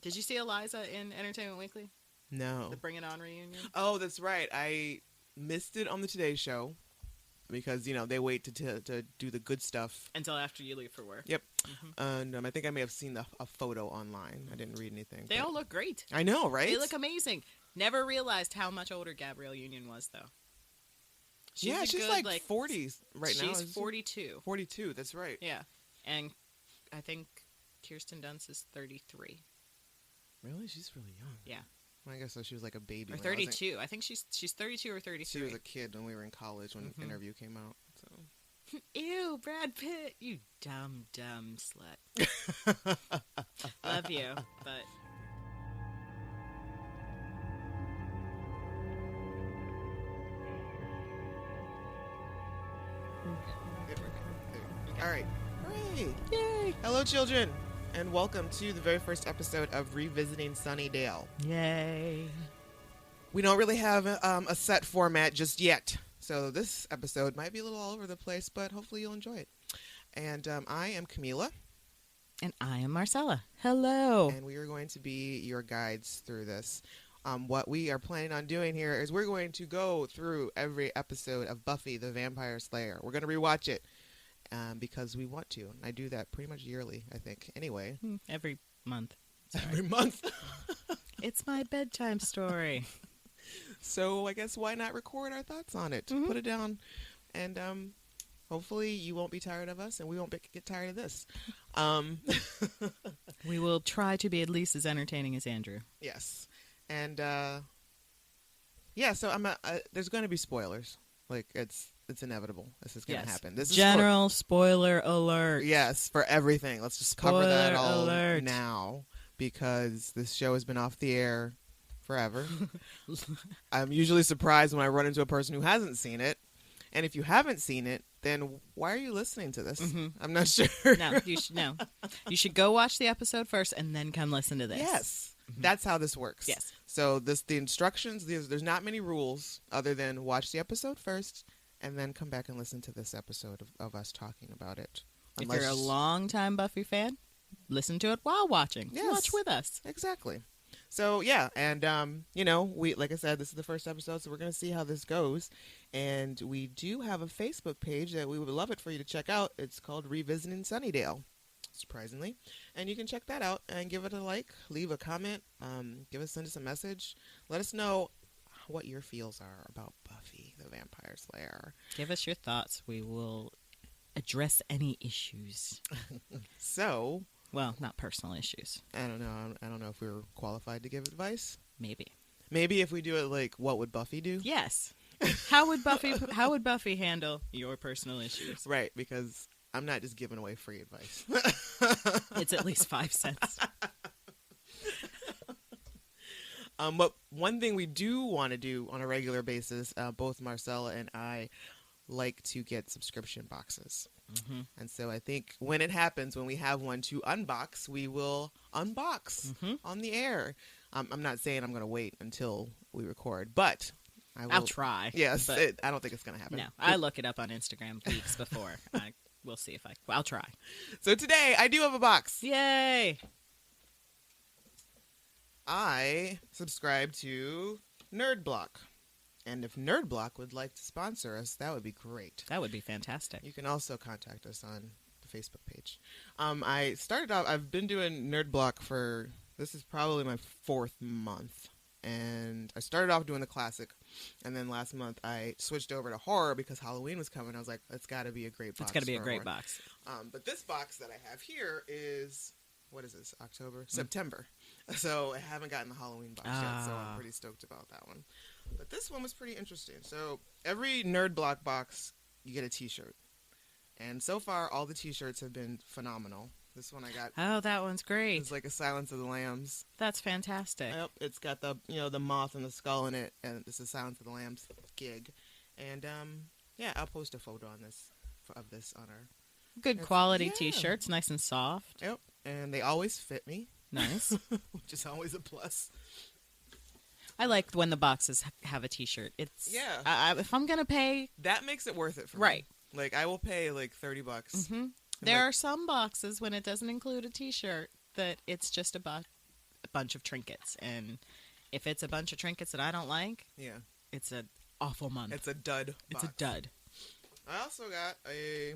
Did you see Eliza in Entertainment Weekly? No. The Bring It On reunion? Oh, that's right. I missed it on the Today Show because, they wait to do the good stuff. Until after you leave for work. Yep. And I think I may have seen a photo online. I didn't read anything. They all look great. I know, right? They look amazing. Never realized how much older Gabrielle Union was, though. She's good, like 40s right now. She's 42. 42, that's right. Yeah. And I think Kirsten Dunst is 33. Really? She's really young. Yeah. Well, I guess so. She was like a baby. Or 32. I think she's 32 or 33. She was a kid when we were in college when the interview came out. So. Ew, Brad Pitt. You dumb slut. Love you, but... All right. Hooray. Yay. Hello, children, and welcome to the very first episode of Revisiting Sunnydale. Yay. We don't really have a set format just yet, so this episode might be a little all over the place, but hopefully you'll enjoy it. And I am Kahmeela. And I am Marcella. Hello. And we are going to be your guides through this. What we are planning on doing here is we're going to go through every episode of Buffy the Vampire Slayer. We're going to rewatch it. Because we want to. I do that pretty much yearly, I think. Anyway. Every month. Sorry. Every month. It's my bedtime story. So I guess why not record our thoughts on it? Put it down. And hopefully you won't be tired of us and we won't get tired of this. We will try to be at least as entertaining as Andrew. Yes. And so there's going to be spoilers. Like it's inevitable. This is going to happen. This is general spoiler alert. Yes, for everything. Let's just cover that all now because this show has been off the air forever. I'm usually surprised when I run into a person who hasn't seen it. And if you haven't seen it, then why are you listening to this? I'm not sure. No. You should go watch the episode first and then come listen to this. Yes. That's how this works. Yes. So the instructions, there's not many rules other than watch the episode first and then come back and listen to this episode of us talking about it. If you're a long-time Buffy fan, listen to it while watching. Yes. Watch with us. Exactly. So, yeah, and, we, like I said, this is the first episode, so we're going to see how this goes. And we do have a Facebook page that we would love it for you to check out. It's called Revisiting Sunnydale, surprisingly. And you can check that out and give it a like, leave a comment, send us a message. Let us know what your feels are about Buffy the Vampire Slayer. Give us your thoughts. We will address any issues. So... Well, not personal issues. I don't know. I don't know if we were qualified to give advice. Maybe if we do it like, what would Buffy do? Yes. How would Buffy handle your personal issues? Right, because I'm not just giving away free advice. It's at least 5 cents. But one thing we do want to do on a regular basis, both Marcella and I like to get subscription boxes. And so I think when it happens, when we have one to unbox, we will unbox on the air. I'm not saying I'm going to wait until we record, but I'll try. Yes, I don't think it's going to happen. No, I look it up on Instagram weeks before. We'll see if I'll try. So today I do have a box. Yay! I subscribe to Nerd Block. And if Nerd Block would like to sponsor us, that would be great. That would be fantastic. You can also contact us on the Facebook page. I started off, I've been doing Nerd Block this is probably my 4th month. And I started off doing the classic. And then last month I switched over to horror because Halloween was coming. I was like, it's got to be a great box. It's got to be a great box. But this box that I have here is, what is this, October? September. So I haven't gotten the Halloween box yet, so I'm pretty stoked about that one. But this one was pretty interesting. So every Nerd Block box, you get a t-shirt. And so far, all the t-shirts have been phenomenal. This one I got... Oh, that one's great. It's like a Silence of the Lambs. That's fantastic. Yep, it's got the moth and the skull in it, and it's a Silence of the Lambs gig. And, I'll post a photo of this on our... Good quality t-shirts, nice and soft. Yep, and they always fit me. Nice. Which is always a plus. I like when the boxes have a t-shirt. It's if I'm going to pay... That makes it worth it for me. Right. Like, I will pay, like, $30. There are some boxes when it doesn't include a t-shirt that it's just a bunch of trinkets. And if it's a bunch of trinkets that I don't like, it's an awful month. It's a dud. It's a dud. I also got a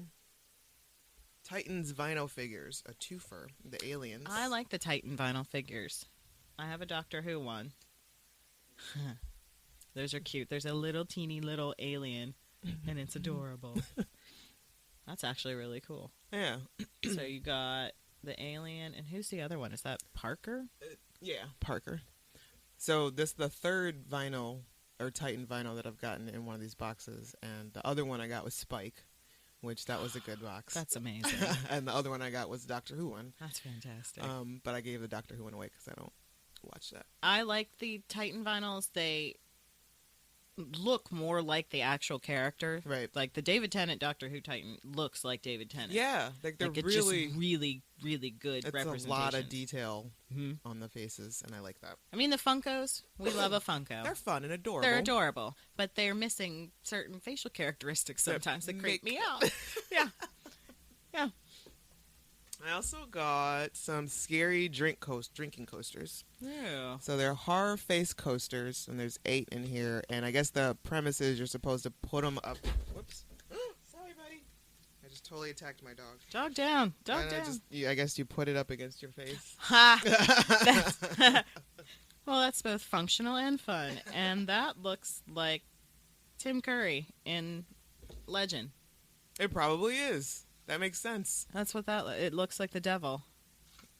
Titans vinyl figures, a twofer, the aliens. I like the Titan vinyl figures. I have a Doctor Who one. Those are cute. There's a little teeny little alien, and it's adorable. That's actually really cool. Yeah. So you got the alien, and who's the other one? Is that Parker? Yeah, Parker. So this is the third vinyl, or Titan vinyl, that I've gotten in one of these boxes, and the other one I got was Spike, which that was a good box. That's amazing. And the other one I got was Doctor Who one. That's fantastic. But I gave the Doctor Who one away because I don't watch that. I like the Titan vinyls. They look more like the actual character. Right. Like the David Tennant Doctor Who Titan looks like David Tennant. Yeah. Like they're it's really, just really, really good representation. It's a lot of detail on the faces, and I like that. I mean, the Funkos, we love a Funko. They're fun and adorable. They're adorable, but they're missing certain facial characteristics sometimes that creep me out. Yeah. Yeah. I also got some scary drinking coasters. Yeah. So they're horror face coasters, and there's 8 in here. And I guess the premise is you're supposed to put them up. Whoops. Sorry, buddy. I just totally attacked my dog. Dog down. Dog down. I guess you put it up against your face. Ha! Well, that's both functional and fun. And that looks like Tim Curry in Legend. It probably is. That makes sense. That's what it looks like, the devil.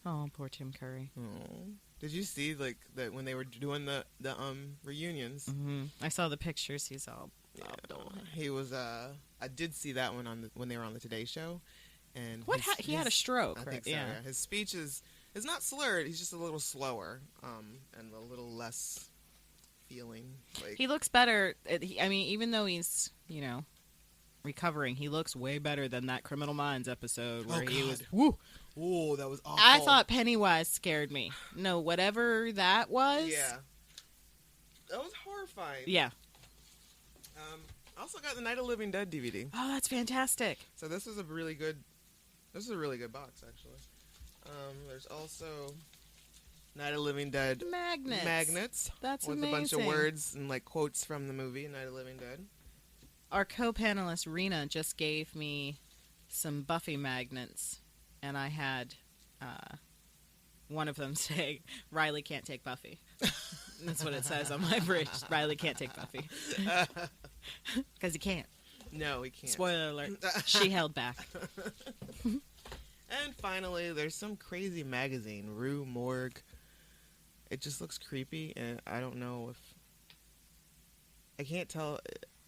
Oh, poor Tim Curry. Oh. Did you see that when they were doing the reunions? Mm-hmm. I saw the pictures. He's all he was I did see that one when they were on the Today Show, and he had a stroke. I think so. Yeah. His speech is not slurred. He's just a little slower, and a little less feeling. Like he looks better. I mean, even though he's recovering, he looks way better than that Criminal Minds episode where he was. Woo! Oh, that was awful. I thought Pennywise scared me. No, whatever that was. Yeah. That was horrifying. Yeah. I also got the Night of the Living Dead DVD. Oh, that's fantastic. So this is a really good box, actually. There's also Night of the Living Dead magnets. That's with amazing. a bunch of words and quotes from the movie Night of the Living Dead. Our co-panelist Rena just gave me some Buffy magnets, and I had one of them say, "Riley can't take Buffy." That's what it says on my bridge. Riley can't take Buffy. Because he can't. No, he can't. Spoiler alert. She held back. And finally, there's some crazy magazine, Rue Morgue. It just looks creepy, and I don't know if... I can't tell...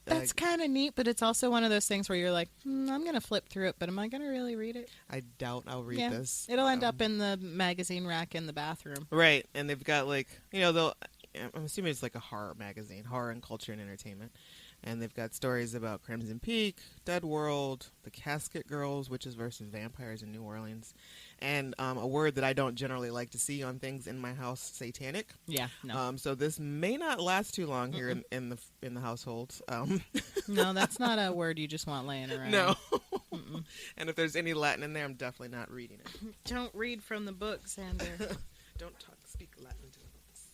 That's kind of neat, but it's also one of those things where you're like, I'm going to flip through it, but am I going to really read it? I doubt I'll read this. It'll end up in the magazine rack in the bathroom. Right, and they've got I'm assuming it's a horror magazine, horror and culture and entertainment. And they've got stories about Crimson Peak, Dead World, The Casket Girls, witches versus vampires in New Orleans, and a word that I don't generally like to see on things in my house, satanic. Yeah, no. So this may not last too long here in the household. No, that's not a word you just want laying around. No. And if there's any Latin in there, I'm definitely not reading it. Don't read from the book, Sander. Don't speak Latin to the books.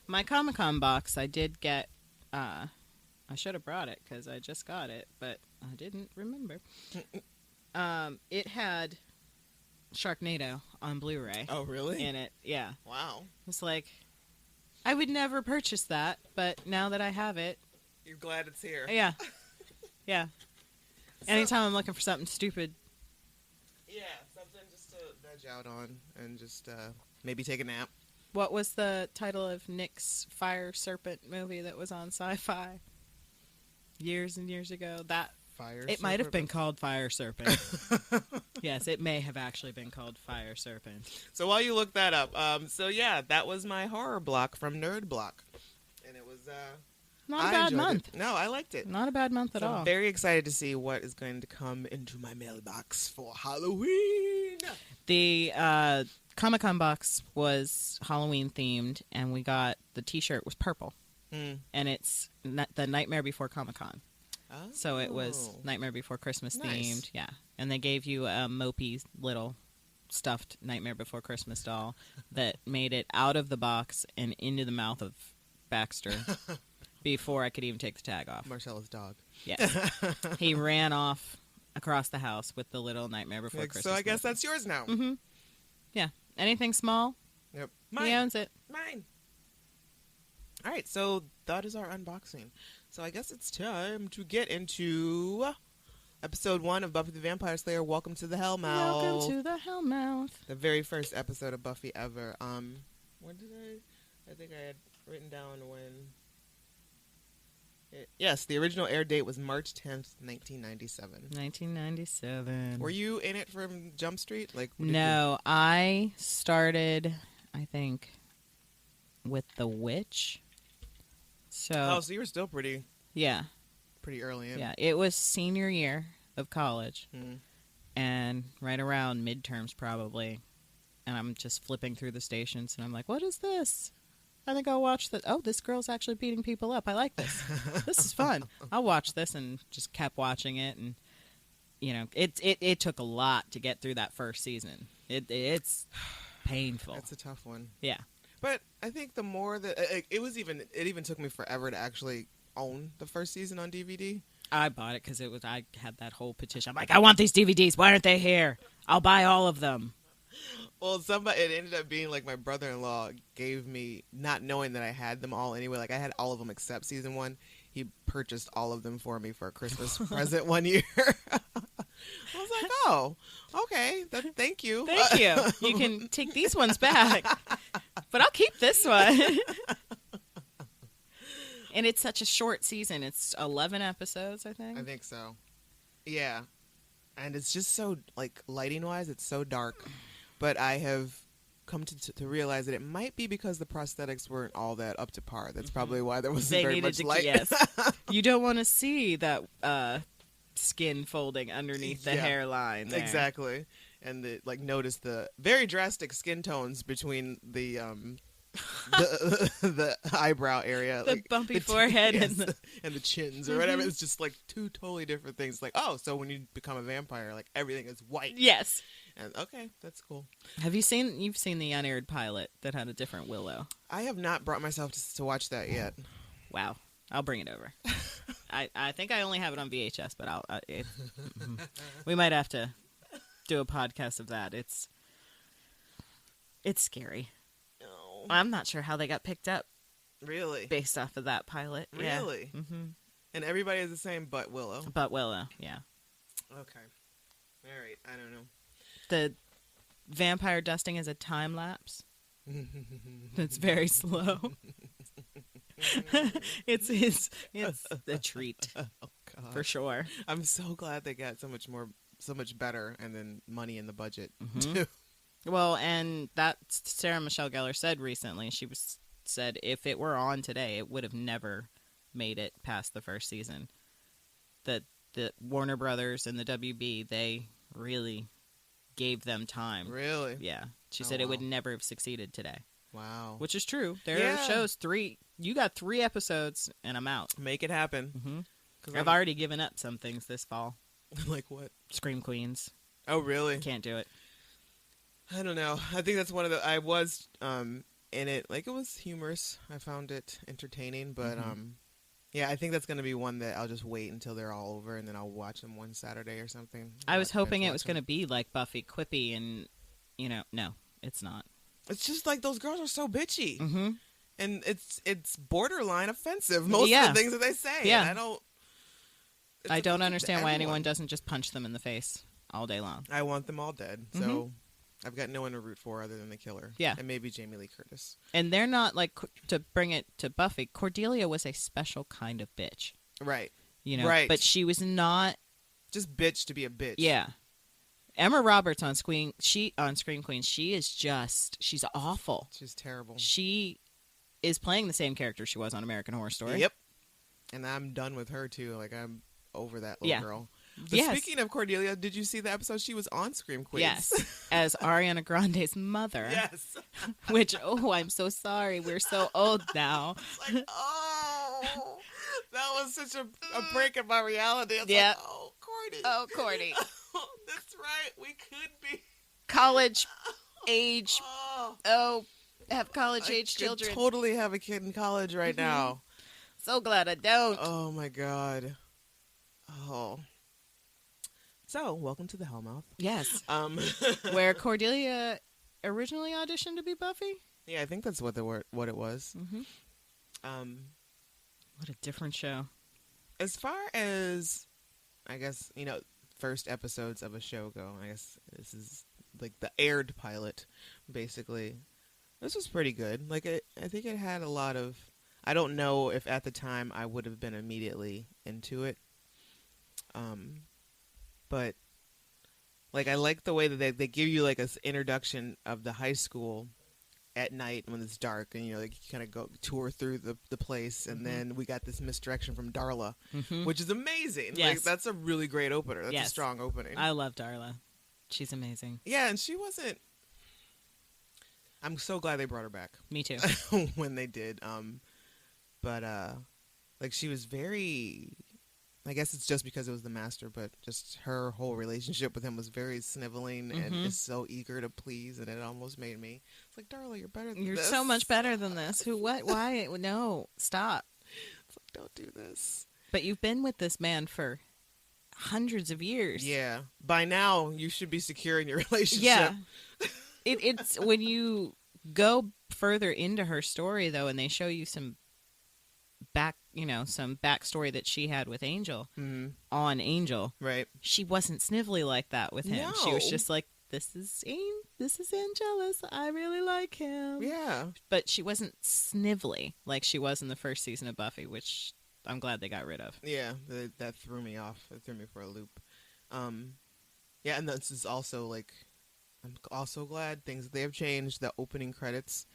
My Comic-Con box, I did get... I should have brought it because I just got it, but I didn't remember. It had Sharknado on Blu-ray. Oh, really? In it, yeah. Wow. It's like, I would never purchase that, but now that I have it... You're glad it's here. Yeah. Yeah. Anytime I'm looking for something stupid. Yeah, something just to veg out on and just maybe take a nap. What was the title of Nick's Fire Serpent movie that was on Sci-Fi years and years ago? It might have been called Fire Serpent. Yes, it may have actually been called Fire Serpent. So while you look that up, that was my horror block from Nerd Block, and it was not a bad month. No, I liked it. Not a bad month at all. I'm very excited to see what is going to come into my mailbox for Halloween. The Comic-Con box was Halloween themed, and we got the T-shirt was purple, and it's the Nightmare Before Comic-Con. Oh. So it was Nightmare Before Christmas themed, yeah. And they gave you a mopey little stuffed Nightmare Before Christmas doll that made it out of the box and into the mouth of Baxter before I could even take the tag off. Marcella's dog. Yes. He ran off across the house with the little Nightmare Before Christmas. So I guess that's yours now. Mm-hmm. Yeah. Anything small, Yep. he owns it. Mine. All right, so that is our unboxing. So I guess it's time to get into episode 1 of Buffy the Vampire Slayer. Welcome to the Hellmouth. Welcome to the Hellmouth. The very first episode of Buffy ever. When did I think I had written down when. Yes, the original air date was March 10th, 1997. 1997. Were you in it from Jump Street? No, I started, I think, with The Witch. So you were still pretty early in. Yeah, it was senior year of college, Mm. and right around midterms probably, and I'm just flipping through the stations, and I'm like, what is this? I think I'll watch this. Oh, this girl's actually beating people up. I like this. This is fun. I'll watch this, and just kept watching it, and it took a lot to get through that first season. It's painful. It's a tough one. Yeah. But I think the more that it even took me forever to actually own the first season on DVD. I bought it because I had that whole petition. I'm like, I want these DVDs. Why aren't they here? I'll buy all of them. Well, it ended up being like my brother-in-law gave me, not knowing that I had them all anyway. Like I had all of them except season 1. He purchased all of them for me for a Christmas present one year. I was like, oh, okay. Thank you. Thank you. You can take these ones back, but I'll keep this one. And it's such a short season. It's 11 episodes, I think. I think so. Yeah. And it's just so, like, lighting-wise, it's so dark. But I have come to realize that it might be because the prosthetics weren't all that up to par. That's probably why there wasn't very much light. Yes. You don't want to see that skin folding underneath the hairline there. Exactly. And notice the very drastic skin tones between the the eyebrow area, the bumpy forehead, and the chins or whatever. It's just like two totally different things. Like, oh, so when you become a vampire, like everything is white. Yes. And okay, that's cool. You've seen the unaired pilot that had a different Willow? I have not brought myself to watch that yet. Wow. I'll bring it over. I think I only have it on VHS, but we might have to do a podcast of that. It's scary. No. I'm not sure how they got picked up. Really? Based off of that pilot. Really? Yeah. Mm-hmm. And everybody is the same but Willow. But Willow, yeah. Okay. All right. I don't know. The vampire dusting is a time lapse. It's very slow. It's a treat. Oh, God. For sure. I'm so glad they got so much better, and then money in the budget mm-hmm. too. Well, and that Sarah Michelle Gellar said recently. She said if it were on today, it would have never made it past the first season. That the Warner Brothers and the WB, they really gave them time. Really? Yeah. She said it would never have succeeded today. Wow. Which is true. There are shows you got 3 episodes and I'm out. Make it happen. Mm-hmm. I've already given up some things this fall. Like what? Scream Queens. Oh, really? Can't do it. I don't know. I think that's one of I was in it. Like, it was humorous. I found it entertaining, but yeah, I think that's going to be one that I'll just wait until they're all over, and then I'll watch them one Saturday or something. I was hoping it was going to be like Buffy, quippy, and, no, it's not. It's just like those girls are so bitchy. Mm-hmm. And it's borderline offensive, most of the things that they say. Yeah. And I don't understand why anyone doesn't just punch them in the face all day long. I want them all dead, so I've got no one to root for other than the killer. Yeah. And maybe Jamie Lee Curtis. And they're not, like, to bring it to Buffy, Cordelia was a special kind of bitch. Right. Right. But she was not... Just bitch to be a bitch. Yeah. Emma Roberts on Scream Queen, she's awful. She's terrible. She is playing the same character she was on American Horror Story. Yep. And I'm done with her, too. Like, I'm over that little girl. But speaking of Cordelia, did you see the episode she was on Scream Queens? Yes, as Ariana Grande's mother. Yes. Which, I'm so sorry. We're so old now. It's like, that was such a break in my reality. It's like, Cordy. Oh, Cordy. That's right. We could be. college age. Oh, Have college age I could children. totally have a kid in college right now. So glad I don't. Oh my god. Oh. So, welcome to the Hellmouth. Yes. Um, Where Cordelia originally auditioned to be Buffy. yeah, I think that's what what it was. Mm-hmm. What a different show. As far as, I guess, first episodes of a show go, I guess this is like the aired pilot, basically. This was pretty good. Like, I think it had a lot of. I don't know if at the time I would have been immediately into it. But like, I like the way that they give you like an introduction of the high school at night when it's dark, and like you kind of go tour through the place, and then we got this misdirection from Darla, which is amazing. Yes. Like, that's a really great opener. That's a strong opening. I love Darla. She's amazing. Yeah, and she wasn't. I'm so glad they brought her back. Me too. When they did. But like, she was very. I guess it's just because it was the master, but just her whole relationship with him was very sniveling and is so eager to please, and it almost made me. It's like, Darla, you're better than this. You're so much better than this. Who? What? Why? No, stop. It's like, don't do this. But you've been with this man for hundreds of years. Yeah. By now, you should be secure in your relationship. Yeah. It's when you go further into her story, though, and they show you some some backstory that she had with Angel on Angel. Right. She wasn't snivelly like that with him. No. She was just like, this is Angelus. I really like him. Yeah. But she wasn't snivelly like she was in the first season of Buffy, which I'm glad they got rid of. Yeah, that threw me off. It threw me for a loop. Yeah, and this is also like, I'm also glad things that they have changed. The opening credits,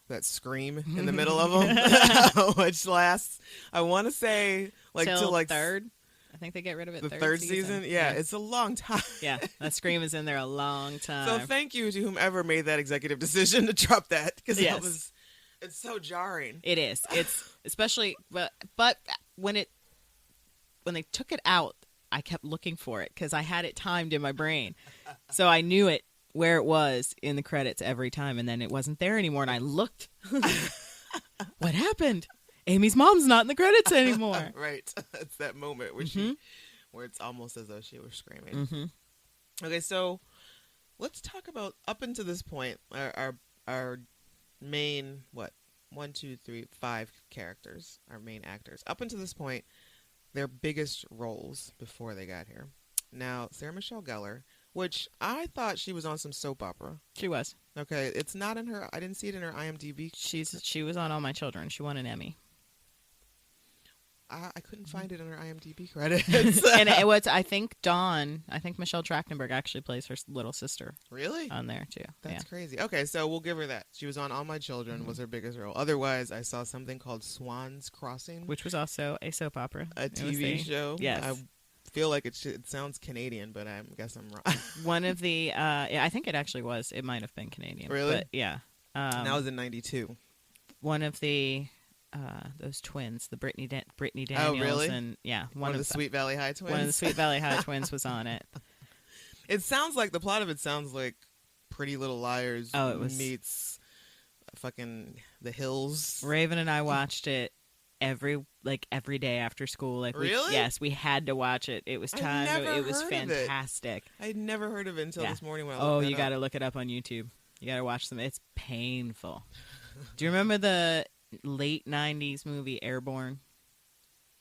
that scream in the middle of them, which lasts, I want to say, like till like third. I think they get rid of it. The third season. Yeah, it's a long time. Yeah, that scream is in there a long time. So thank you to whomever made that executive decision to drop that, because it's so jarring. It is. It's especially, but when they took it out, I kept looking for it because I had it timed in my brain, so I knew it where it was in the credits every time, and then it wasn't there anymore, and I looked. What happened? Amy's mom's not in the credits anymore. Right. It's that moment where where it's almost as though she was screaming. Okay, so let's talk about, up until this point, our main, 5 characters, our main actors. Up until this point, their biggest roles before they got here. Now, Sarah Michelle Gellar, which I thought she was on some soap opera. She was. Okay, it's not in her. I didn't see it in her IMDb. She was on All My Children. She won an Emmy. I couldn't find it in her IMDb credits. And it was, I think Michelle Trachtenberg actually plays her little sister. Really? On there too. That's crazy. Okay, so we'll give her that. She was on All My Children, was her biggest role. Otherwise, I saw something called Swan's Crossing, which was also a soap opera. A TV show. Yes. I feel like it sounds Canadian, but I guess I'm wrong. One of the, I think it actually was. It might have been Canadian. Really? But yeah. That was in '92. One of the, those twins, the Brittany Daniels. Oh, really? And yeah, one of the Sweet Valley High twins. One of the Sweet Valley High twins was on it. It sounds like, the plot of it sounds like Pretty Little Liars meets fucking The Hills. Raven and I watched it every day after school. Really? Yes, we had to watch it. It was time. It was fantastic. I'd never heard of it until this morning when I looked you got to look it up on YouTube. You got to watch them. It's painful. Do you remember the late 90s movie Airborne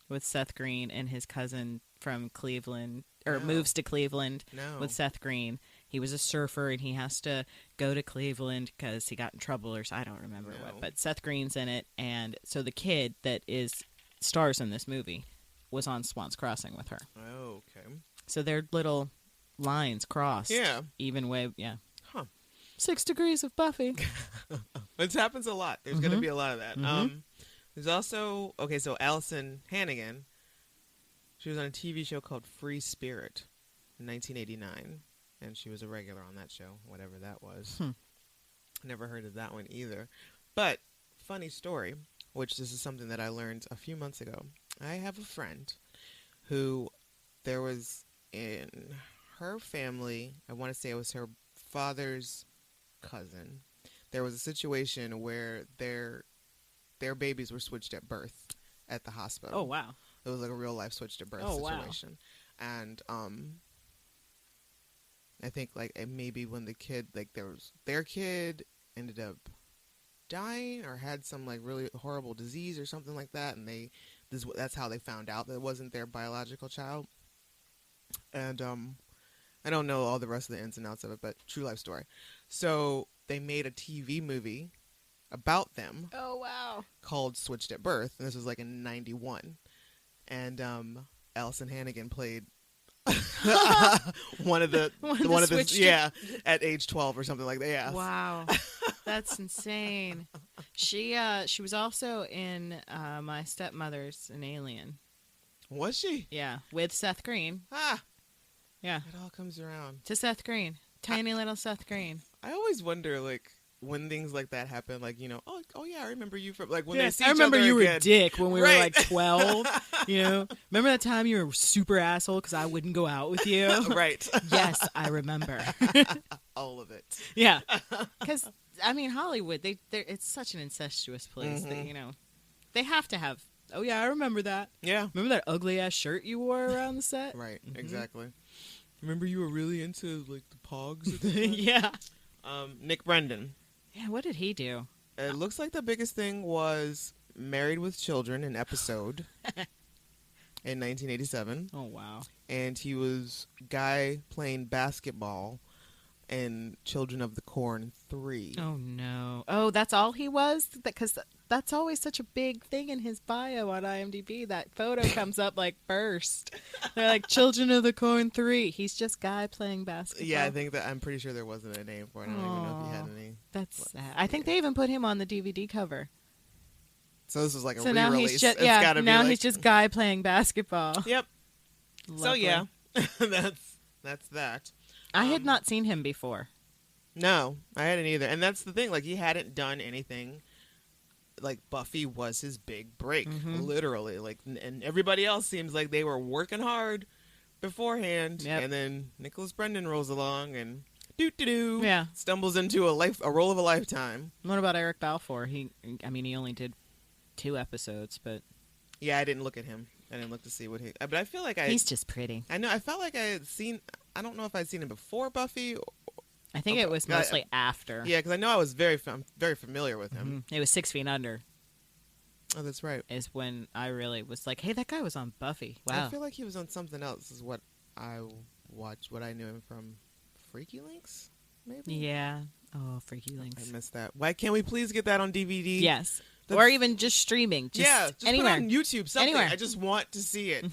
with Seth Green and his cousin from Cleveland, moves to Cleveland with Seth Green? He was a surfer and he has to go to Cleveland because he got in trouble, or I don't remember what. But Seth Green's in it, and so the kid that stars in this movie was on Swan's Crossing with her. Oh, okay. So their little lines crossed. Yeah. Even way, yeah. Huh. 6 Degrees of Buffy. It happens a lot. There's going to be a lot of that. There's also, so Allison Hannigan, she was on a TV show called Free Spirit in 1989, and she was a regular on that show, whatever that was. Never heard of that one either. But, funny story, which this is something that I learned a few months ago. I have a friend who, there was in her family, I want to say it was her father's cousin, there was a situation where their babies were switched at birth at the hospital. Oh, wow. It was like a real life switched at birth situation. Wow. And I think like maybe when the kid, like their kid ended up dying or had some like really horrible disease or something like that, and that's how they found out that it wasn't their biological child. And I don't know all the rest of the ins and outs of it, but true life story. So they made a TV movie about them. Oh, wow. Called Switched at Birth, and this was like in 91. And Allison Hannigan played one of the at age 12 or something like that. Yeah. Wow. That's insane. She was also in My Stepmother's an Alien. Was she? Yeah, with Seth Green. Ah. Yeah. It all comes around. To Seth Green. Tiny little Seth Green. I always wonder, like, when things like that happen, like, you know, oh yeah, I remember you from, like, when yes, they see I remember each other you again. were a dick when we right. were like 12, you know? Remember that time you were a super asshole because I wouldn't go out with you? Right. Yes, I remember. All of it. Yeah. Because, I mean, Hollywood, it's such an incestuous place that, you know, they have to have, oh yeah, I remember that. Yeah. Remember that ugly-ass shirt you wore around the set? Right, exactly. Remember you were really into, like, the Pogs? Yeah. Nick Brendan. Yeah, what did he do? It looks like the biggest thing was Married with Children, an episode in 1987. Oh, wow. And he was guy playing basketball in Children of the Corn 3. Oh, no. Oh, that's all he was? Because that's always such a big thing in his bio on IMDb. That photo comes up, like, first. They're like, Children of the Corn 3. He's just guy playing basketball. Yeah, I'm pretty sure there wasn't a name for it. I don't even know if he had any. That's sad. I think they even put him on the DVD cover. So this was like a re-release. Now he's just, now he's just guy playing basketball. Yep. Lovely. So yeah, that's that. I had not seen him before. No, I hadn't either. And that's the thing. Like, he hadn't done anything. Like, Buffy was his big break, literally. Like, and everybody else seems like they were working hard beforehand. Yep. And then Nicholas Brendan rolls along and stumbles into a role of a lifetime. What about Eric Balfour? He only did 2 episodes, but yeah, I didn't look at him. I didn't look to see what but I feel like he's just pretty. I know. I felt like I had seen. I don't know if I'd seen him before Buffy. I think it was mostly after. Yeah, because I know I was very familiar with him. It was 6 Feet Under. Oh, that's right. Is when I really was like, hey, that guy was on Buffy. Wow. I feel like he was on something else. Is what I watched. What I knew him from. Freaky Links, maybe. Yeah. Oh, Freaky Links. I missed that. Why can't we please get that on DVD? Yes. Or even just streaming. Just anywhere. Put it on YouTube. Something. Anywhere. I just want to see it.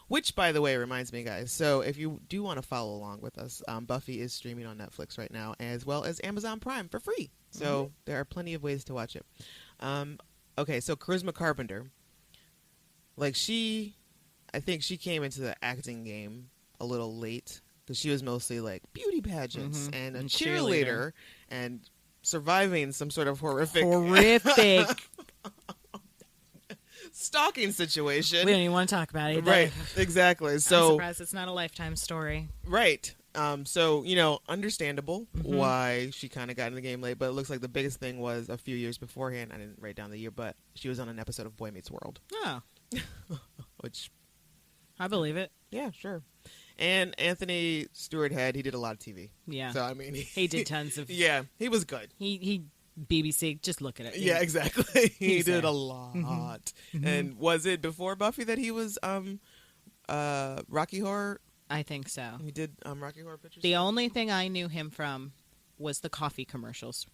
Which, by the way, reminds me, guys. So if you do want to follow along with us, Buffy is streaming on Netflix right now, as well as Amazon Prime for free. So there are plenty of ways to watch it. Okay, so Charisma Carpenter. Like, I think she came into the acting game a little late, because she was mostly like beauty pageants and a cheerleader and surviving some sort of horrific stalking situation. We don't even want to talk about it. Right, exactly. So I'm surprised it's not a Lifetime story. Right. So, you know, understandable why she kind of got in the game late, but it looks like the biggest thing was a few years beforehand. I didn't write down the year, but she was on an episode of Boy Meets World. Oh. Which... I believe it. Yeah, sure. And Anthony Stewart he did a lot of TV. Yeah. So, I mean... He did tons of... Yeah, he was good. He BBC, just look at it. Yeah, exactly. He did a lot. And was it before Buffy that he was Rocky Horror? I think so. He did Rocky Horror Picture Show? The only thing I knew him from was the coffee commercials.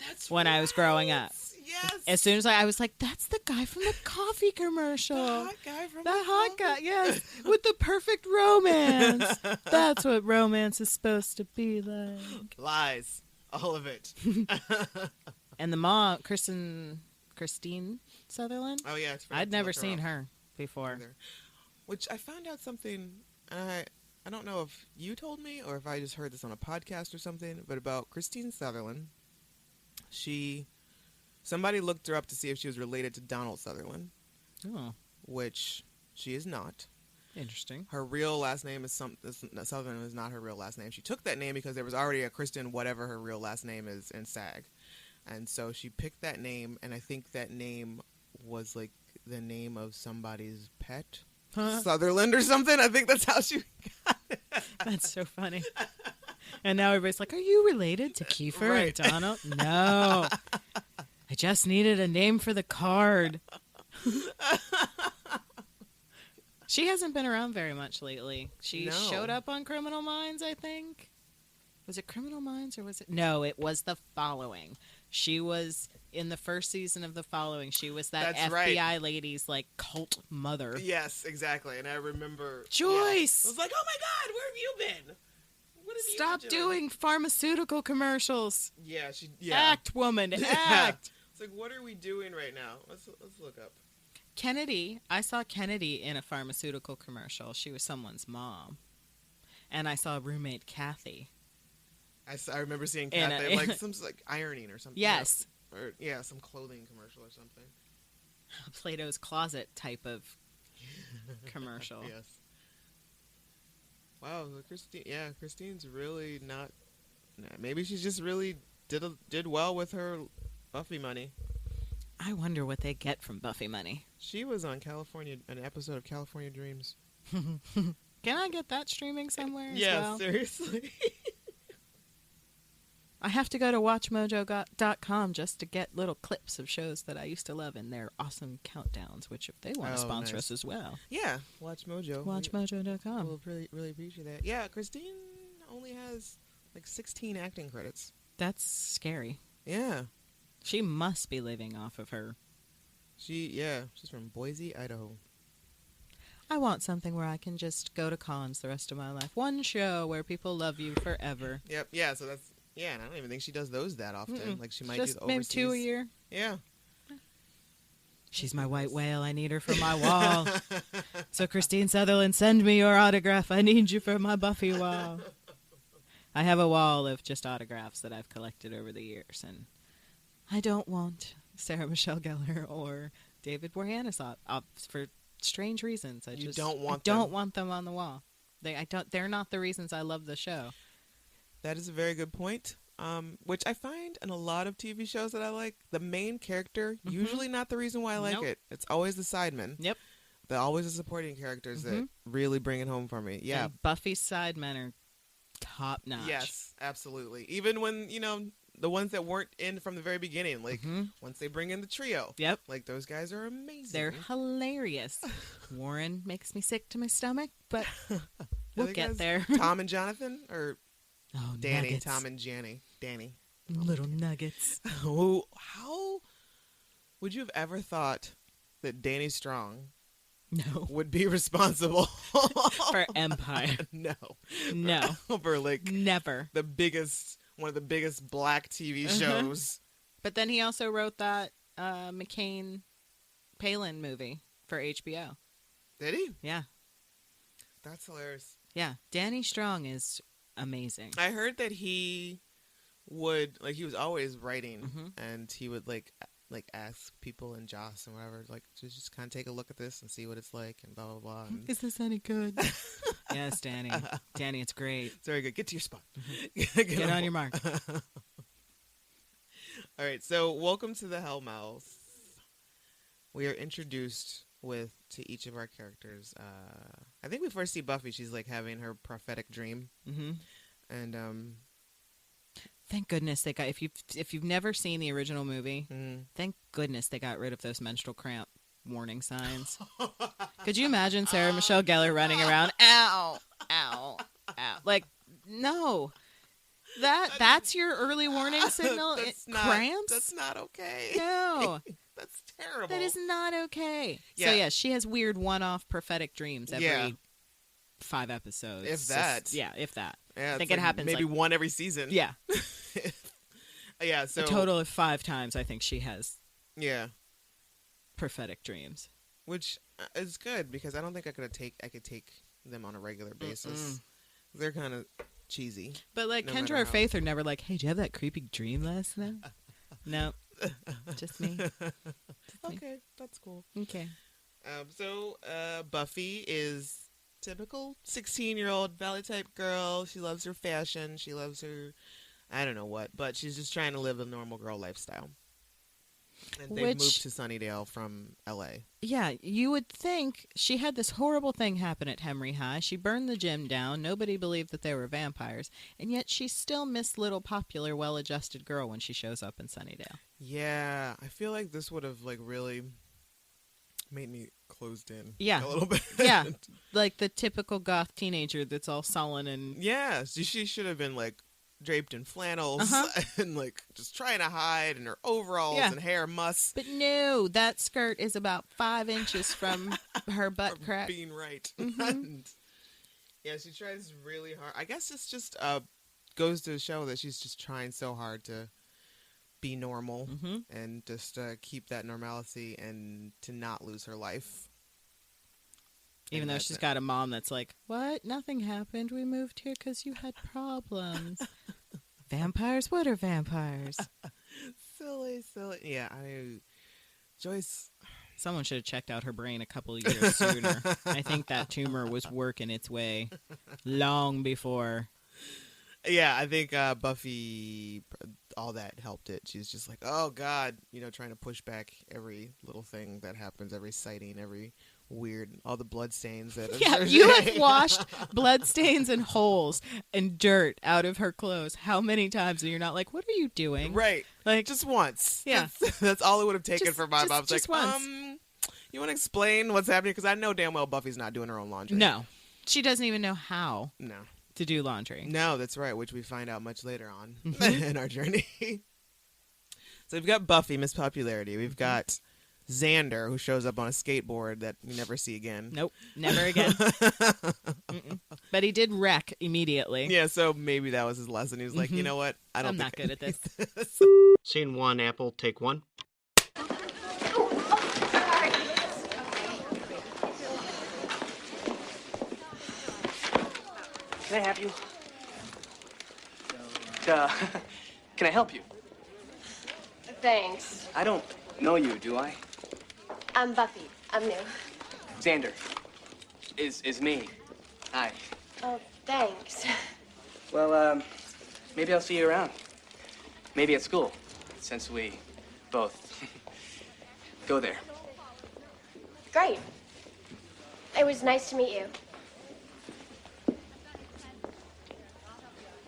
That's when I was growing up. Yes. As soon as I was like, that's the guy from the coffee commercial. The hot guy from the hot guy, yes. With the perfect romance. That's what romance is supposed to be like. Lies. All of it. And the mom, Christine Sutherland? Oh, yeah. I'd never seen her before. Which I found out something, and I don't know if you told me or if I just heard this on a podcast or something, but about Christine Sutherland. Somebody looked her up to see if she was related to Donald Sutherland. Oh. Which she is not. Interesting. Her real last name is Sutherland is not her real last name. She took that name because there was already a Kristen, whatever her real last name is, in SAG. And so she picked that name, and I think that name was like the name of somebody's pet. Sutherland or something. I think that's how she got it. That's so funny. And now everybody's like, are you related to Kiefer Right. and Donald? No. I just needed a name for the card. She hasn't been around very much lately. She showed up on Criminal Minds, I think. Was it Criminal Minds or was it? No, it was The Following. She was in the first season of The Following. She was that That's FBI right. lady's like cult mother. Yes, exactly. And I remember Joyce! I was like, oh my God, where have you been? What have Stop you been doing pharmaceutical commercials. Yeah, Act, woman, act. It's like, what are we doing right now? Let's look up. Kennedy, I saw Kennedy in a pharmaceutical commercial. She was someone's mom. And I saw roommate Kathy. I remember seeing Kathy, like some like ironing or something. Yes. Or some clothing commercial or something. Plato's Closet type of commercial. Yes. Wow, Christine's really not. Maybe she just really did well with her Buffy money. I wonder what they get from Buffy money. She was on an episode of California Dreams. Can I get that streaming somewhere as well? Seriously. I have to go to WatchMojo.com just to get little clips of shows that I used to love and their awesome countdowns, which if they want to sponsor us as well. Yeah, Watch Mojo. WatchMojo.com. We'll really, really appreciate that. Yeah, Christine only has like 16 acting credits. That's scary. Yeah. She must be living off of her. She's from Boise, Idaho. I want something where I can just go to cons the rest of my life. One show where people love you forever. Yep. Yeah. So that's and I don't even think she does those that often. Mm-mm. Like she might just do the overseas. maybe 2 a year. Yeah. She's my white whale. I need her for my wall. So Christine Sutherland, send me your autograph. I need you for my Buffy wall. I have a wall of just autographs that I've collected over the years, and I don't want Sarah Michelle Gellar or David Boreanaz for strange reasons. I don't want them on the wall. They're not the reasons I love the show. That is a very good point. Which I find in a lot of TV shows that I like, the main character usually not the reason why I like it. It's always the sidemen. Yep. They're always the supporting characters that really bring it home for me. Yeah. And Buffy's sidemen are top notch. Yes, absolutely. Even when, the ones that weren't in from the very beginning, like once they bring in the trio. Yep. Like those guys are amazing. They're hilarious. Warren makes me sick to my stomach, but we'll get there. Tom and Jonathan or Danny, nuggets. Tom and Danny. Little nuggets. How would you have ever thought that Danny Strong would be responsible for Empire? No. For like never one of the biggest black TV shows. But then he also wrote that McCain Palin movie for HBO. Did he? Yeah. That's hilarious. Yeah, Danny Strong is amazing. I heard that he would he was always writing and he would like ask people in Joss and whatever to just kind of take a look at this and see what it's like and blah blah blah. And is this any good? Yes, Danny. Danny, it's great. It's very good. Get to your spot. Get on your mark. All right, so welcome to the Hellmouth. We are introduced to each of our characters. I think we first see Buffy. She's like having her prophetic dream, and thank goodness they got. If you've never seen the original movie, thank goodness they got rid of those menstrual cramp warning signs. Could you imagine Sarah Michelle Gellar running around, ow, ow, ow? Like, no. That's your early warning signal? Cramps? That's not okay. No. That's terrible. That is not okay. Yeah. So, yeah, she has weird one-off prophetic dreams every 5 episodes. If that. If that. Yeah, I think it happens maybe one every season. Yeah. Yeah, so a total of 5 times I think she has prophetic dreams. Which is good because I don't think I could take them on a regular basis. They're kind of cheesy. But like Kendra or Faith are never like, hey, did you have that creepy dream last night? No. Just me. Okay, that's cool. Okay. So Buffy is typical 16-year-old Valley type girl. She loves her fashion. She loves her, I don't know what, but she's just trying to live a normal girl lifestyle. And they've moved to Sunnydale from L.A. Yeah, you would think she had this horrible thing happen at Henry High. She burned the gym down. Nobody believed that they were vampires. And yet she's still Miss Little Popular, well-adjusted girl when she shows up in Sunnydale. Yeah, I feel like this would have, like, really made me closed in a little bit. Yeah, like the typical goth teenager that's all sullen and... Yeah, she should have been, like, draped in flannels and like just trying to hide in her overalls and hair muss. But no, that skirt is about 5 inches from her butt crack. Being right. And, yeah, she tries really hard. I guess it's just goes to show that she's just trying so hard to be normal and just keep that normalcy and to not lose her life. Even though she's got a mom that's like, what? Nothing happened. We moved here because you had problems. Vampires? What are vampires? Silly. Yeah, Joyce... Someone should have checked out her brain a couple of years sooner. I think that tumor was working its way long before. Yeah, I think Buffy, all that helped it. She's just like, oh, God, trying to push back every little thing that happens, every sighting, every... weird, all the blood stains that you have washed blood stains and holes and dirt out of her clothes how many times, and you're not like, what are you doing? Right, like just once. Yeah, that's all it would have taken for my mom. Just like once. You want to explain what's happening, because I know damn well Buffy's not doing her own laundry. No, she doesn't even know how to do laundry. No, that's right, which we find out much later on in our journey. So we've got Buffy, Miss Popularity. We've got Xander, who shows up on a skateboard that you never see again. Nope, never again. But he did wreck immediately. Yeah, so maybe that was his lesson. He was like, you know what? I'm not good at this. Scene 1, Apple, take 1. Can I have you? Can I help you? Thanks. I don't know you, do I? I'm Buffy. I'm new. Xander is me. Hi. Oh, thanks. Well, maybe I'll see you around. Maybe at school, since we both go there. Great. It was nice to meet you.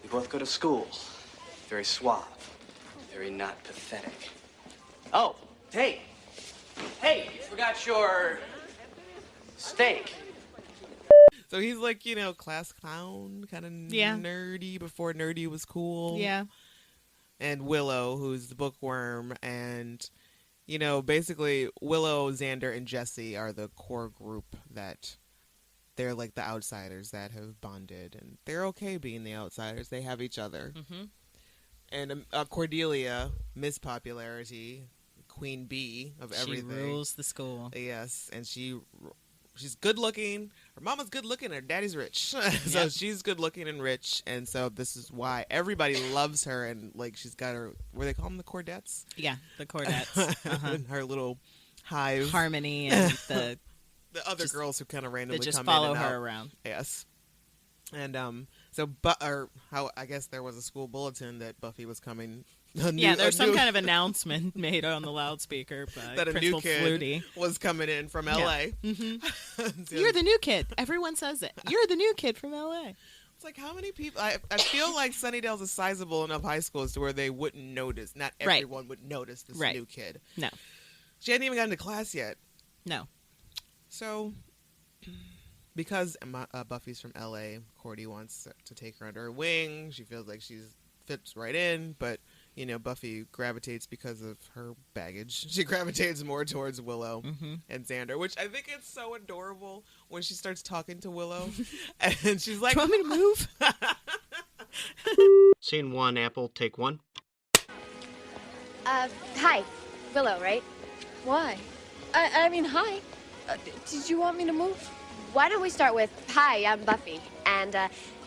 We both go to school. Very suave. Very not pathetic. Oh, hey. Hey, you forgot your steak. So he's like, class clown, kind of nerdy before nerdy was cool. Yeah. And Willow, who's the bookworm, and, basically Willow, Xander, and Jesse are the core group that they're like the outsiders that have bonded, and they're okay being the outsiders. They have each other. And Cordelia, Miss Popularity, Queen Bee of everything. She rules the school. Yes, and she's good looking. Her mama's good looking. Her daddy's rich, so she's good looking and rich. And so this is why everybody loves her. And like she's got her, what do they call them, the Cordettes? Yeah, the Cordettes. Her little hive, Harmony, and the other girls who kind of randomly just come follow in and her out. around. Yes. And how I guess there was a school bulletin that Buffy was coming. There's some kind of announcement made on the loudspeaker by that Principal a new kid Flutie was coming in from L.A. You're the new kid. Everyone says it. You're the new kid from L.A. It's like, how many people? I feel like Sunnydale's a sizable enough high school as to where they wouldn't notice. Not everyone would notice this new kid. No. She hadn't even gotten to class yet. No. So, because Buffy's from L.A., Cordy wants to take her under her wing. She feels like she fits right in, but Buffy gravitates because of her baggage. She gravitates more towards Willow and Xander, which I think it's so adorable when she starts talking to Willow. And she's like, do you want me to move? Scene 1, Apple, take 1. Hi. Willow, right? Why? I mean, hi. Did you want me to move? Why don't we start with, hi, I'm Buffy, and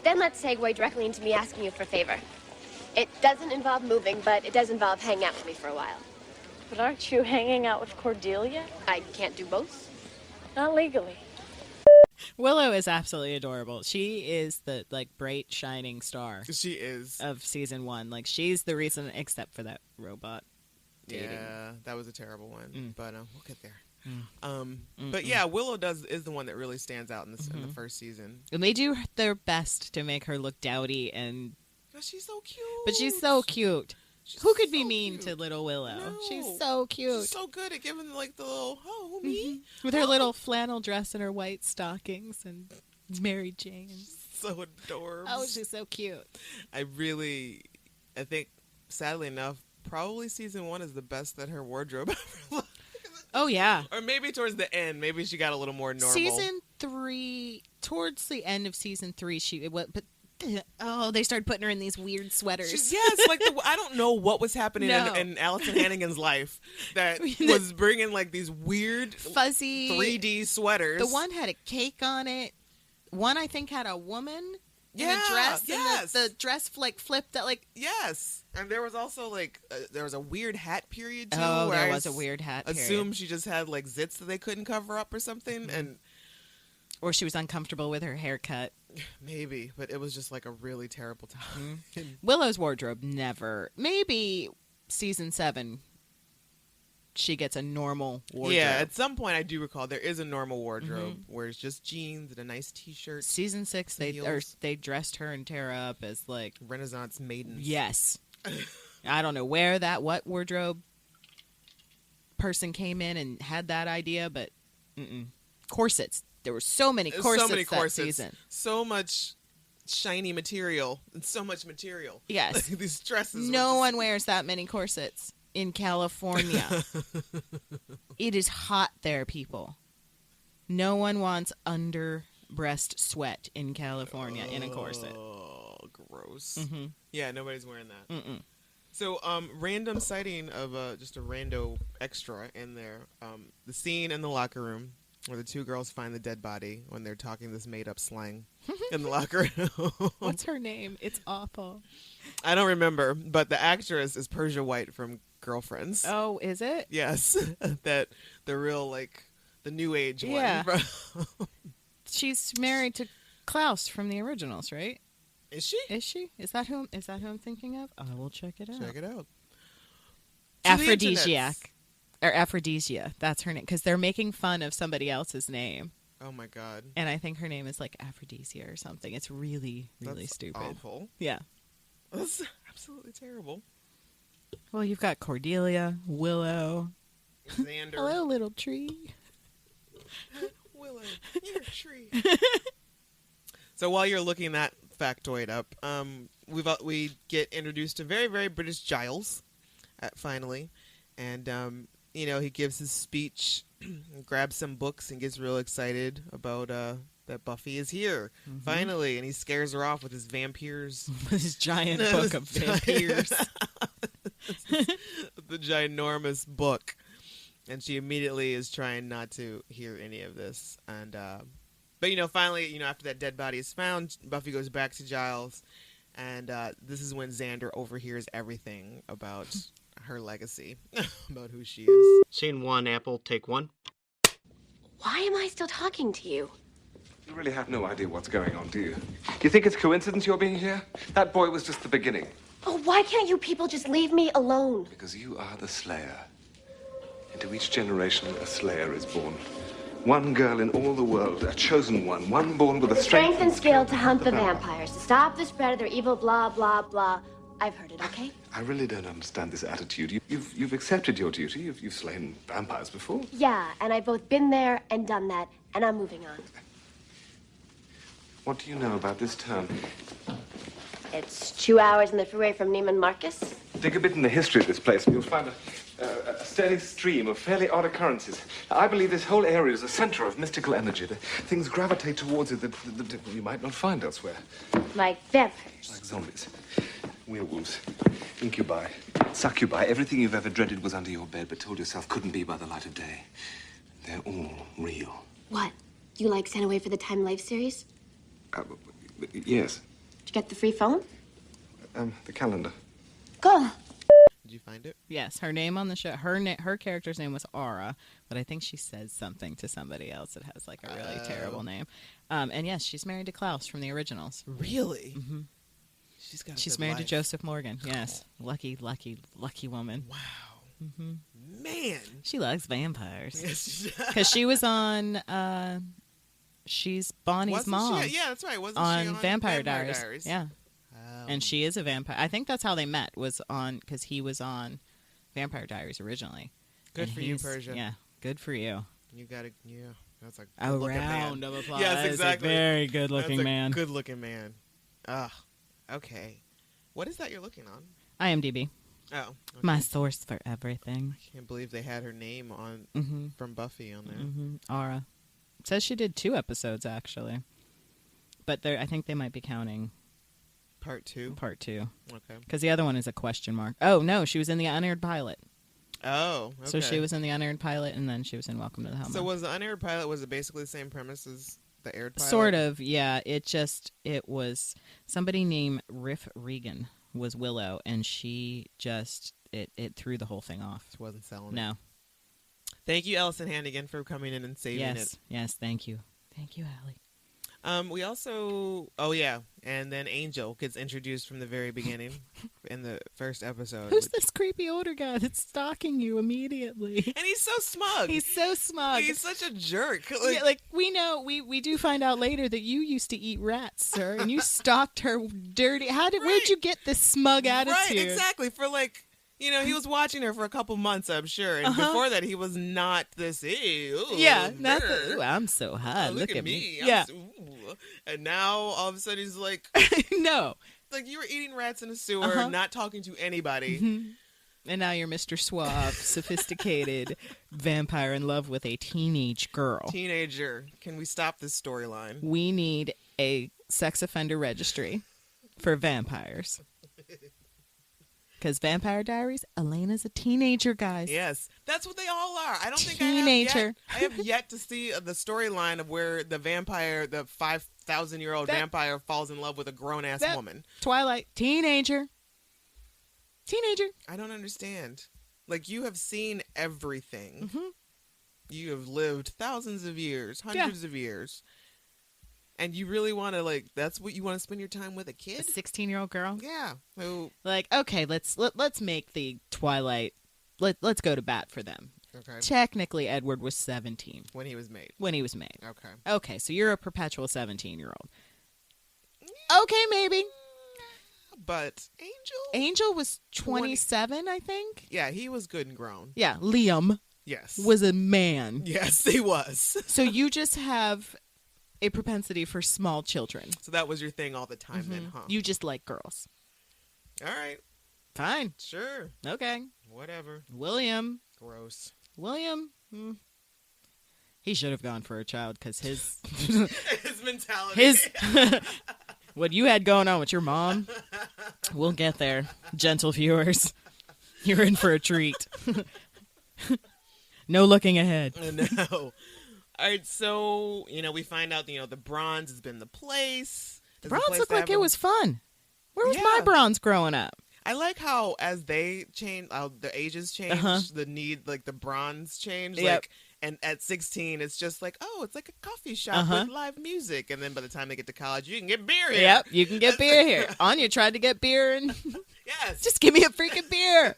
then let's segue directly into me asking you for a favor. It doesn't involve moving, but it does involve hanging out with me for a while. But aren't you hanging out with Cordelia? I can't do both. Not legally. Willow is absolutely adorable. She is the bright shining star She is. of season 1. Like she's the reason, except for that robot dating. Yeah, that was a terrible one. But we'll get there. Mm. But yeah, Willow is the one that really stands out in this in the first season. And they do their best to make her look dowdy, and But she's so cute. but she's so cute. She's Who could be so mean cute. to little Willow? No. She's so cute. She's so good at giving like the little who me With her little flannel dress and her white stockings and Mary Jane. so adorable. Oh, she's so cute. I think sadly enough, probably season 1 is the best that her wardrobe ever looked. Oh, yeah. Or maybe towards the end, maybe she got a little more normal. Season 3, towards the end of season 3, they started putting her in these weird sweaters. Yes, like I don't know what was happening No. in Allison Hannigan's life that was bringing like these weird Fuzzy 3D sweaters. The one had a cake on it. One, I think, had a woman in Yeah, a dress. yes. And the dress flipped out Yes, and there was also like there was a weird hat period too. Oh, where there I was a weird hat period. Assume she just had like zits that they couldn't cover up or something, and Or she was uncomfortable with her haircut. maybe, but it was just like a really terrible time. Willow's wardrobe never. Maybe season 7, she gets a normal wardrobe. Yeah, at some point I do recall there is a normal wardrobe where it's just jeans and a nice T-shirt. Season 6, heels. they dressed her and Tara up as like Renaissance maidens. yes. I don't know what wardrobe person came in and had that idea, but corsets. There were so many corsets that season. So much shiny material and so much material. Yes. These dresses. No one wears that many corsets in California. It is hot there, people. No one wants under breast sweat in California in a corset. Oh, gross. Yeah, nobody's wearing that. So, random sighting of just a rando extra in there. The scene in the locker room where the two girls find the dead body when they're talking this made-up slang in the locker room. What's her name? It's awful. I don't remember, but the actress is Persia White from Girlfriends. Oh, is it? Yes, that the real like the new age Yeah. one. She's married to Klaus from the originals, right? Is she? Is she? Is that who I'm thinking of? I will check it out. Check it out. Aphrodisiac. Or Aphrodisia. That's her name. Because they're making fun of somebody else's name. Oh my god. And I think her name is like Aphrodisia or something. It's really, really That's stupid. awful. Yeah. That's absolutely terrible. Well, you've got Cordelia, Willow. Xander. Hello, little tree. Willow, you're a tree. So while you're looking that factoid up, we get introduced to very, very British Giles, finally, and he gives his speech, grabs some books, and gets real excited about that Buffy is here finally, and he scares her off with his vampires, This giant book of vampires. the ginormous book, and she immediately is trying not to hear any of this, and but finally, after that dead body is found, Buffy goes back to Giles, and this is when Xander overhears everything about her legacy, about who she is. Scene 1, Apple, take 1. Why am I still talking to you? You really have no idea what's going on, do you? You think it's coincidence you're being here? That boy was just the beginning. Oh, why can't you people just leave me alone? Because you are the Slayer. Into each generation, a Slayer is born. One girl in all the world, a chosen one born with a Strength and skill to hunt the vampires, to stop the spread of their evil blah, blah, blah. I've heard it, okay? I really don't understand this attitude. You've accepted your duty. You've slain vampires before. Yeah, and I've both been there and done that, and I'm moving on. What do you know about this town? It's 2 hours in the freeway from Neiman Marcus. Dig a bit in the history of this place, and you'll find a steady stream of fairly odd occurrences. I believe this whole area is a center of mystical energy. Things gravitate towards it that you might not find elsewhere. Like vampires. Like zombies, werewolves, incubi, succubi. Everything you've ever dreaded was under your bed, but told yourself couldn't be by the light of day. They're all real. What? Do you like Sent Away for the Time Life series? Yes. Did you get the free phone? The calendar. Go. Did you find it? Yes, her name on the show, her character's name was Aura, but I think she says something to somebody else that has like a really terrible name. And yes, she's married to Klaus from the originals. Really? Mm-hmm. She's married to Joseph Morgan. Yes, lucky woman. Wow. Mm-hmm. Man, she likes vampires. Yes. Because she was on. She's Bonnie's mom. Yeah, that's right. Wasn't on she on Vampire Diaries? Yeah. Oh. And she is a vampire. I think that's how they met. Was on because he was on Vampire Diaries originally. Good and for you, Persia. Yeah, good for you. You got to, yeah. That's a A good-looking round man. of applause. Yes, exactly. A very good-looking man. Good-looking man. Ah, okay. What is that you're looking on? IMDb. Oh, okay. My source for everything. I can't believe they had her name on from Buffy on there. Aura. It says she did 2 episodes actually, but I think they might be counting Part 2. Okay. Okay. Because the other one is a question mark. Oh no, she was in the unaired pilot. Oh, okay. So she was in the unaired pilot, and then she was in Welcome to the Hellmouth. So was the unaired pilot, was it basically the same premise as the aired pilot? Sort of, yeah. It was somebody named Riff Regan was Willow, and she just, it threw the whole thing off. Just wasn't selling it. No. Thank you, Allison Hannigan, for coming in and saving it. Yes, thank you. Thank you, Allie. We also, and then Angel gets introduced from the very beginning in the first episode. Who's this creepy older guy that's stalking you immediately? And he's so smug. He's so smug. He's such a jerk. We know, we do find out later that you used to eat rats, sir, and you stalked her dirty. Where'd you get this smug attitude? Right, exactly. For he was watching her for a couple months, I'm sure. And before that, he was not this, not the, I'm so hot. Look at me. Yeah. And now, all of a sudden, he's like, no. Like, you were eating rats in a sewer, not talking to anybody. And now you're Mr. Suave, sophisticated vampire in love with a teenage girl. Teenager. Can we stop this storyline? We need a sex offender registry for vampires. Because Vampire Diaries, Elena's a teenager, guys. Yes. That's what they all are. I don't think teenager. I have yet to see the storyline of where the vampire, the 5,000-year-old vampire falls in love with a grown-ass woman. Twilight. Teenager. I don't understand. Like, you have seen everything. You have lived thousands of years, hundreds of years. And you really want to, that's what you want to spend your time with, a kid? A 16-year-old girl? Yeah. So, okay, let's make the Twilight, let's go to bat for them. Okay. Technically, Edward was 17. When he was made. Okay. Okay. Okay, so you're a perpetual 17-year-old. Okay, maybe. But Angel was 27, I think. Yeah, he was good and grown. Yeah, Liam. Yes. Was a man. Yes, he was. So you just have a propensity for small children. So that was your thing all the time then, huh? You just like girls. All right. Fine. Sure. Okay. Whatever. William. Gross. William. He should have gone for a child because his... his mentality. What you had going on with your mom. We'll get there. Gentle viewers. You're in for a treat. No looking ahead. No. All right, so, we find out, the bronze has been the place. Bronze looked like it was fun. Where was my bronze growing up? I like how as they change, the ages change, the need, the bronze change. Yep. And at 16, it's just it's like a coffee shop with live music. And then by the time they get to college, you can get beer here. Yep, you can get beer here. Anya tried to get beer and yes. Just give me a freaking beer.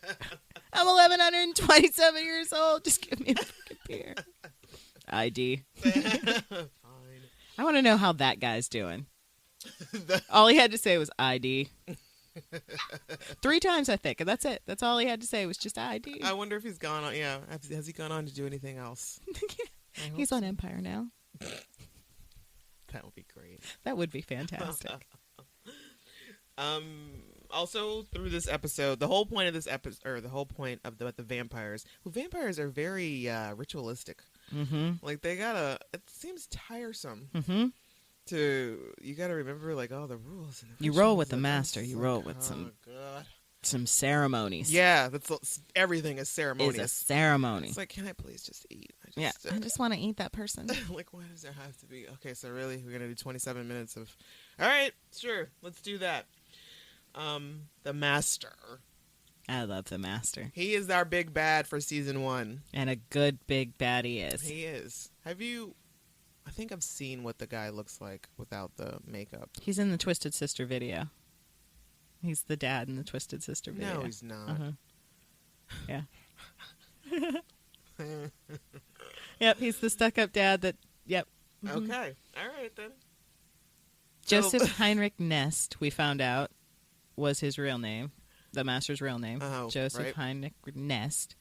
I'm 1,127 years old. Just give me a freaking beer. ID. Fine. I want to know how that guy's doing. All he had to say was ID. 3 times, I think, and that's it. That's all he had to say was just ID. I wonder if he's gone on. Yeah, has he gone on to do anything else? He's on Empire now. That would be great. That would be fantastic. Also, through this episode, the whole point of this episode, or the whole point of the vampires. Well, vampires are very ritualistic. Mm-hmm. It seems tiresome. Mm-hmm. You gotta remember all the rules. And you roll with the master. You roll with some ceremonies. Yeah, everything is ceremonious. It's a ceremony. It's can I please just eat? I just want to eat that person. Why does there have to be? Okay, so really, we're gonna do 27 minutes of. All right, sure, let's do that. The master I love the Master. He is our big bad for season 1. And a good big bad he is. He is. I think I've seen what the guy looks like without the makeup. He's in the Twisted Sister video. He's the dad in the Twisted Sister video. No, he's not. Yeah. Yep, he's the stuck-up dad that, yep. Okay. All right, then. Joseph Heinrich Nest, we found out, was his real name. The Master's real name. Oh, Joseph right. Heinrich Nest.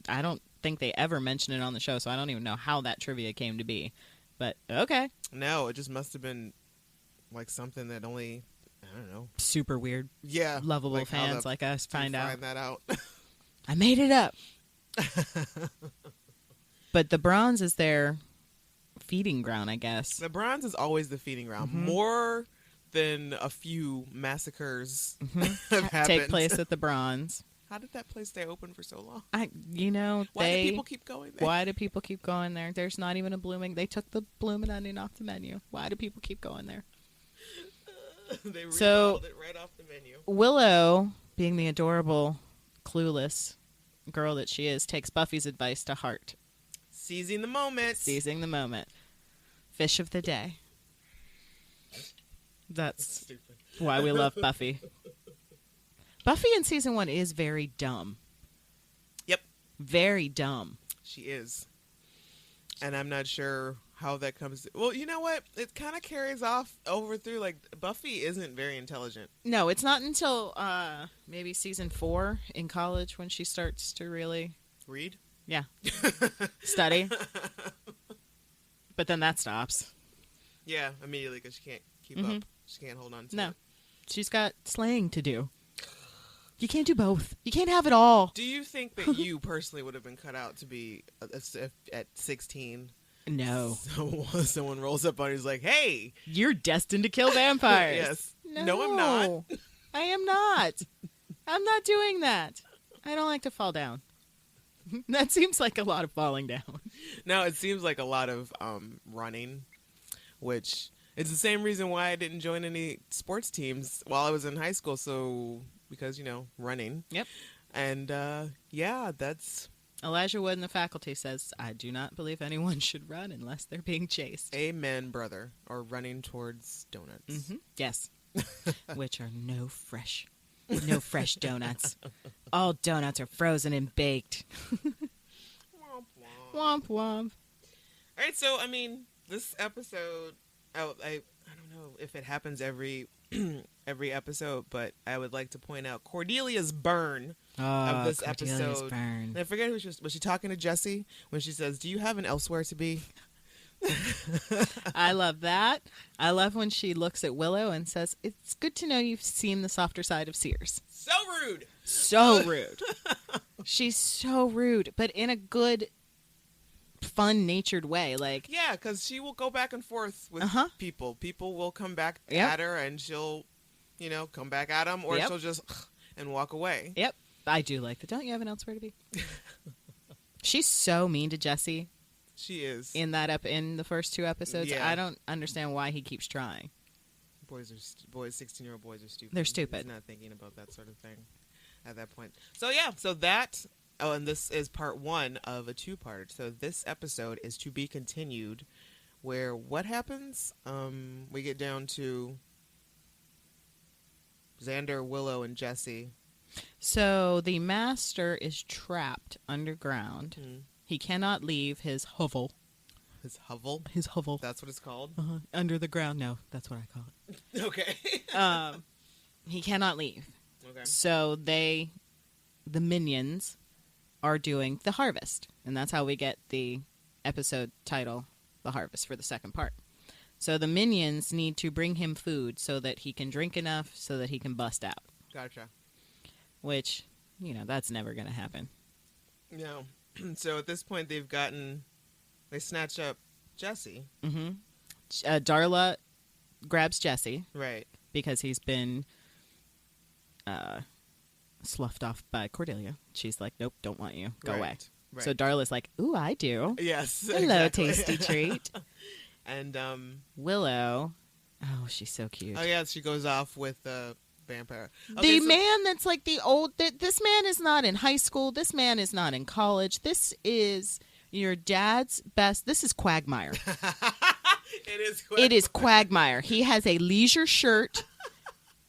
I don't think they ever mentioned it on the show, so I don't even know how that trivia came to be. But, okay. No, it just must have been like something that only, I don't know. Super weird. Yeah. Lovable like how fans like us find out. Find that out. I made it up. But the bronze is their feeding ground, I guess. The bronze is always the feeding ground. More than a few massacres have happened. Take place at the bronze. How did that place stay open for so long? Why do people keep going there? Why do people keep going there? There's not even a blooming. They took the blooming onion off the menu. Why do people keep going there? They So- remodeled it right off the menu. Willow, being the adorable, clueless girl that she is, takes Buffy's advice to heart. Seizing the moment. Seizing the moment. Fish of the day. That's Stupid. why we love Buffy. Buffy in season 1 is very dumb. Yep. Very dumb. She is. And I'm not sure how that comes. Well, you know what? It kind of carries off over through. Like, Buffy isn't very intelligent. No, it's not until maybe season 4 in college when she starts to really, Read? yeah, study. But then that stops. Yeah, immediately because she can't keep Mhm. up. She can't hold on to No. it. She's got slaying to do. You can't do both. You can't have it all. Do you think that you personally would have been cut out to be at 16? No. Someone rolls up on you and is like, hey! You're destined to kill vampires. Yes. No, I'm not. I am not. I'm not doing that. I don't like to fall down. That seems like a lot of falling down. No, it seems like a lot of running, which is the same reason why I didn't join any sports teams while I was in high school. So, because, running. Yep. And, yeah, that's Elijah Wood in the faculty says, I do not believe anyone should run unless they're being chased. amen, brother. Or running towards donuts. Yes. Which are no fresh donuts. All donuts are frozen and baked. Womp womp. Womp womp. All right, so, I mean, this episode, I don't know if it happens every episode, but I would like to point out Cordelia's burn of this Cordelia's episode. burn. And I forget who was she talking to Jesse when she says, do you have an elsewhere to be? I love that. I love when she looks at Willow and says, it's good to know you've seen the softer side of Sears. So rude. So rude. She's so rude, but in a good, fun-natured way. Like, Yeah, because she will go back and forth with people. People will come back Yep. at her, and she'll, come back at them, or Yep. she'll just and walk away. yep, I do like that. Don't you have an elsewhere to be? She's so mean to Jesse She is. in the first 2 episodes. Yeah. I don't understand why he keeps trying. 16-year-old boys are stupid. They're stupid. He's not thinking about that sort of thing at that point. So yeah, that. Oh, and this is part 1 of a 2-part. So this episode is to be continued. Where what happens? We get down to Xander, Willow, and Jesse. So the Master is trapped underground. Mm. He cannot leave his hovel. His hovel. His hovel. That's what it's called. Under the ground. No, that's what I call it. Okay. He cannot leave. Okay. So the minions are doing the harvest. And that's how we get the episode title, The Harvest, for the second part. So the minions need to bring him food so that he can drink enough so that he can bust out. Gotcha. Which, that's never going to happen. No. So at this point, they snatch up Jesse. Mm-hmm. Darla grabs Jesse Right. because he's been sloughed off by Cordelia. She's like, nope, don't want you. Go away. Right. So Darla's like, ooh, I do. Yes. Hello, exactly. tasty treat. And Willow, oh, she's so cute. oh yeah, she goes off with vampire. The Okay, so- man that's like the old. This man is not in high school. This man is not in college. This is your dad's best. This is Quagmire. It is Quagmire. He has a leisure shirt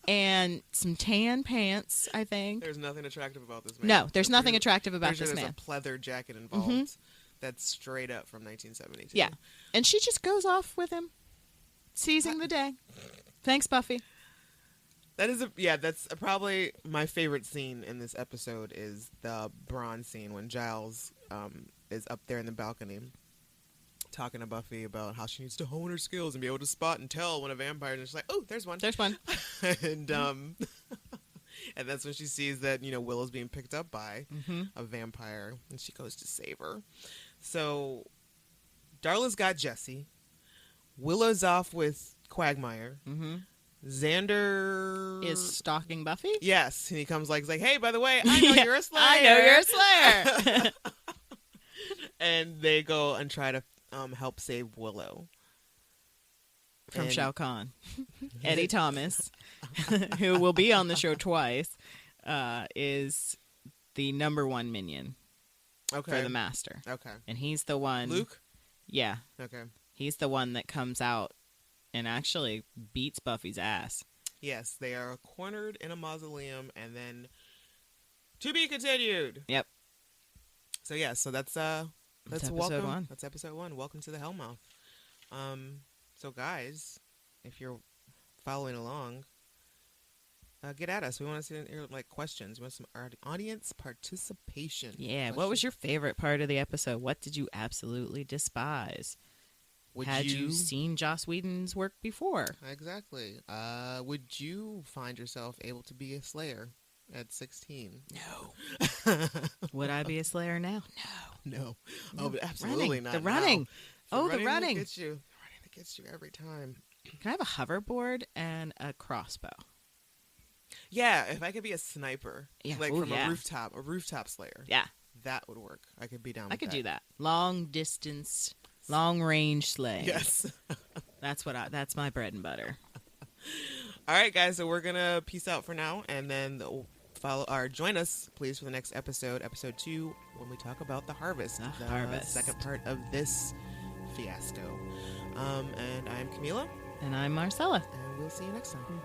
and some tan pants, I think. There's nothing attractive about this man. No, there's nothing attractive about Pretty sure this there's man. a pleather jacket involved that's straight up from 1972. Yeah. And she just goes off with him, seizing the day. Thanks, Buffy. That's probably my favorite scene in this episode is the bronze scene when Giles is up there in the balcony talking to Buffy about how she needs to hone her skills and be able to spot and tell when a vampire is like, oh, there's one. There's one. And and that's when she sees that, Willow's being picked up by a vampire and she goes to save her. So Darla's got Jesse. Willow's off with Quagmire. Xander Is stalking Buffy? Yes, and he comes he's like, hey, by the way, I know you're a slayer. I know you're a slayer. And they go and try to help save Willow. From And- Shao Kahn. Eddie Thomas, who will be on the show twice, is the number one minion for the Master. Okay. And he's the one... Luke? Yeah. Okay. He's the one that comes out and actually beats Buffy's ass. Yes, they are cornered in a mausoleum and then to be continued. Yep. So that's episode welcome. 1. That's episode 1. Welcome to the Hellmouth. So guys, if you're following along, get at us. We want to see your questions. We want some audience participation. Yeah. What was your favorite part of the episode? What did you absolutely despise? Had you seen Joss Whedon's work before? Exactly. Would you find yourself able to be a slayer at 16? No. Would I be a slayer now? No. Oh, but absolutely not. The running. Now. Oh, the running. That gets you. The running that gets you every time. Can I have a hoverboard and a crossbow? Yeah, if I could be a sniper, Yeah. from a rooftop slayer. Yeah. That would work. I could be down. I could do that. Long distance, long range slaying. Yes. That's my bread and butter. All right, guys. So we're gonna peace out for now, and then join us, please, for the next episode 2, when we talk about the harvest. The harvest. Second part of this fiasco. And I'm Kahmeela. And I'm Marcella. And we'll see you next time.